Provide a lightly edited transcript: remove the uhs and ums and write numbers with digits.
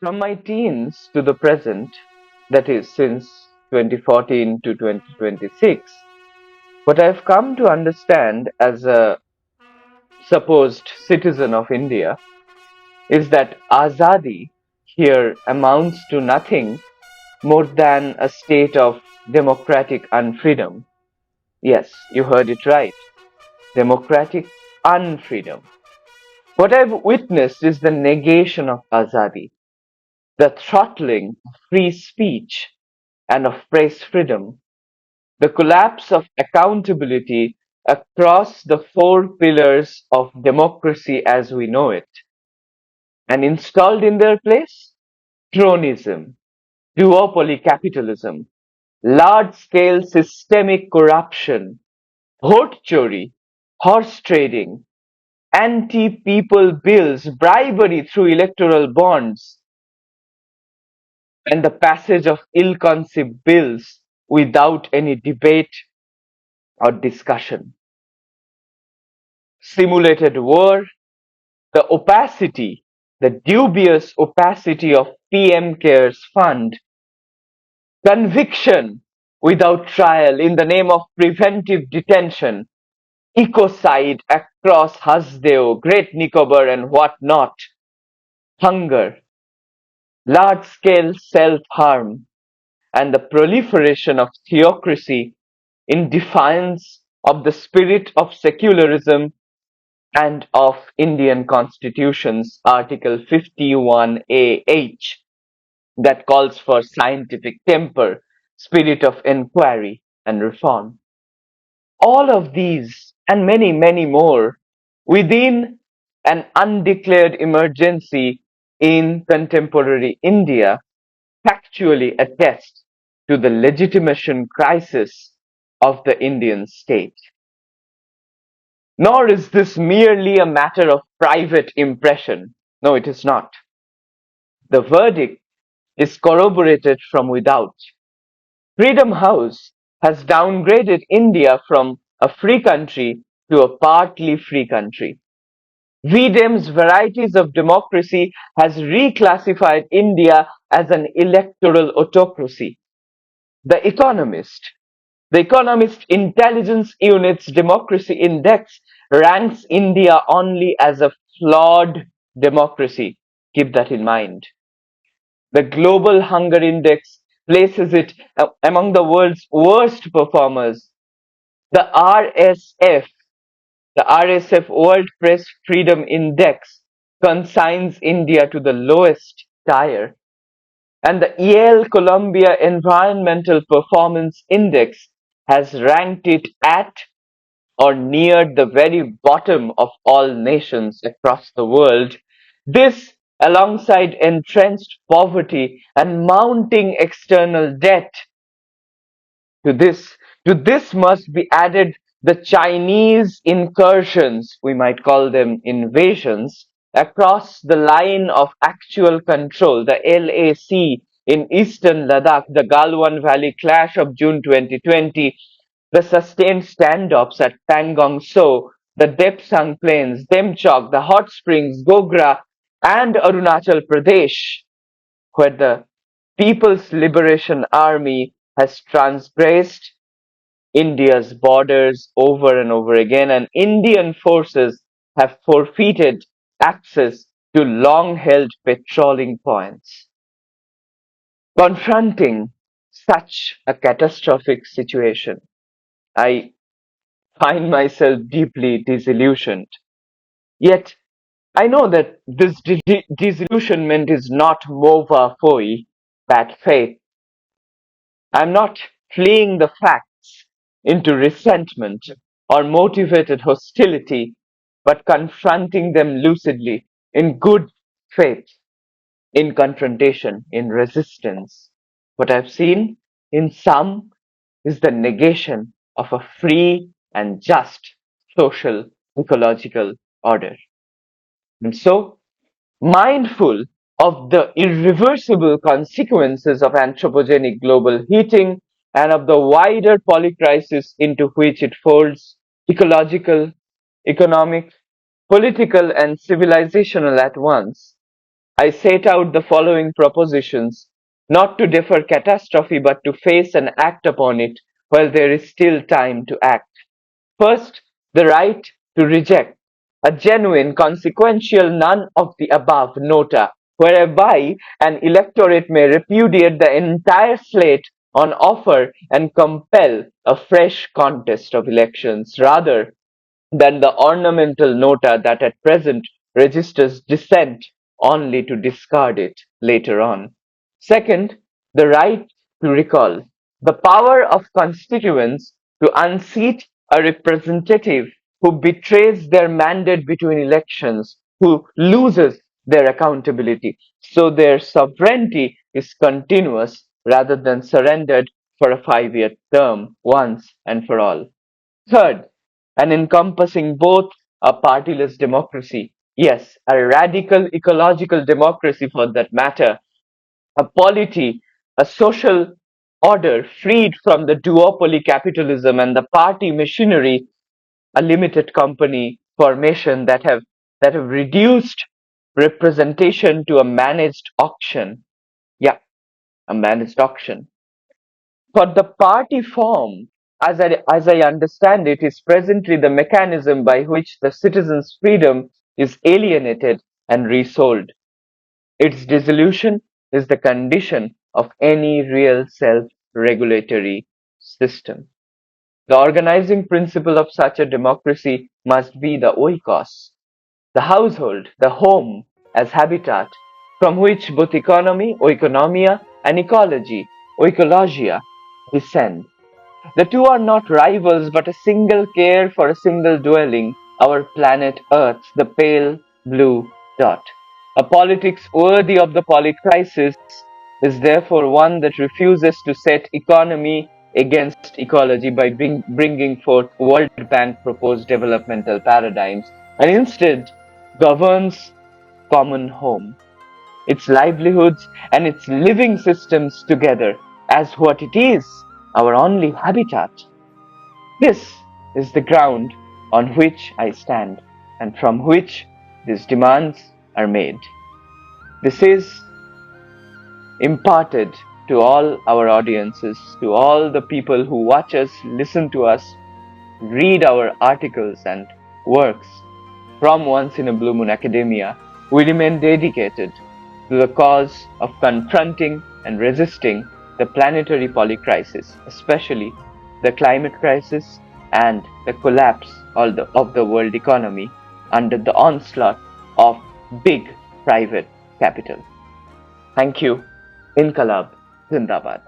From my teens to the present, that is, since 2014 to 2026, what I've come to understand as a supposed citizen of India is that Azadi here amounts to nothing more than a state of democratic unfreedom. Yes, you heard it right. Democratic unfreedom. What I've witnessed is the negation of Azadi, the throttling of free speech and of press freedom, the collapse of accountability across the four pillars of democracy as we know it, and installed in their place, cronyism, duopoly capitalism, large-scale systemic corruption, vote chori, horse trading, anti-people bills, bribery through electoral bonds, and the passage of ill-conceived bills without any debate or discussion. Simulated war, the opacity, the dubious opacity of PM Cares Fund, conviction without trial in the name of preventive detention, ecocide across Hasdeo, Great Nicobar and what not, hunger, large-scale self-harm, and the proliferation of theocracy in defiance of the spirit of secularism and of Indian Constitution's Article 51AH that calls for scientific temper, spirit of inquiry and reform. All of these and many, many more within an undeclared emergency in contemporary India factually attest to the legitimation crisis of the Indian state. Nor is this merely a matter of private impression. No, it is not. The verdict is corroborated from without. Freedom House has downgraded India from a free country to a partly free country. VDEM's Varieties of Democracy has reclassified India as an electoral autocracy. The Economist Intelligence Unit's Democracy Index ranks India only as a flawed democracy. Keep that in mind. The Global Hunger Index places it among the world's worst performers. The RSF, the RSF World Press Freedom Index, consigns India to the lowest tier. And the Yale Columbia Environmental Performance Index has ranked it at or near the very bottom of all nations across the world. This, alongside entrenched poverty and mounting external debt, to this, to this must be added the Chinese incursions, we might call them invasions, across the line of actual control, the LAC in eastern Ladakh, the Galwan Valley clash of June 2020, the sustained standoffs at Pangong So, the Depsang Plains, Demchok, the hot springs, Gogra, and Arunachal Pradesh, where the People's Liberation Army has transgressed India's borders over and over again, and Indian forces have forfeited access to long held patrolling points. Confronting such a catastrophic situation, I find myself deeply disillusioned. Yet, I know that this disillusionment is not mova foi, bad faith. I'm not fleeing the facts into resentment or motivated hostility, but confronting them lucidly in good faith, in confrontation, in resistance. What I've seen in some is the negation of a free and just social ecological order. And so, mindful of the irreversible consequences of anthropogenic global heating and of the wider polycrisis into which it folds ecological, economic, political, and civilizational at once, I set out the following propositions, not to defer catastrophe but to face and act upon it while there is still time to act. First, the right to reject, a genuine, consequential, none of the above nota, whereby an electorate may repudiate the entire slate on offer and compel a fresh contest of elections, rather than the ornamental nota that at present registers dissent only to discard it later on. Second, the right to recall, the power of constituents to unseat a representative who betrays their mandate between elections, who loses their accountability. So their sovereignty is continuous rather than surrendered for a 5-year term once and for all. Third, and encompassing both a partyless democracy, yes, a radical ecological democracy for that matter, a polity, a social order freed from the duopoly capitalism and the party machinery, a limited company formation that have reduced representation to a managed auction. Yeah, a managed auction. For the party form, as I understand it, is presently the mechanism by which the citizen's freedom is alienated and resold. Its dissolution is the condition of any real self-regulatory system. The organizing principle of such a democracy must be the oikos, the household, the home as habitat from which both economy, oikonomia, and ecology, oikologia, descend. The two are not rivals, but a single care for a single dwelling, our planet Earth, the pale blue dot. A politics worthy of the polycrisis is therefore one that refuses to set economy against ecology by bringing forth World Bank proposed developmental paradigms and instead governs common home, its livelihoods and its living systems together as what it is, our only habitat. This is the ground on which I stand and from which these demands are made. This is imparted to all our audiences, to all the people who watch us, listen to us, read our articles and works from Once in a Blue Moon Academia. We remain dedicated to the cause of confronting and resisting the planetary polycrisis, especially the climate crisis and the collapse of the world economy under the onslaught of big private capital. Thank you. Inqalab Zindabad.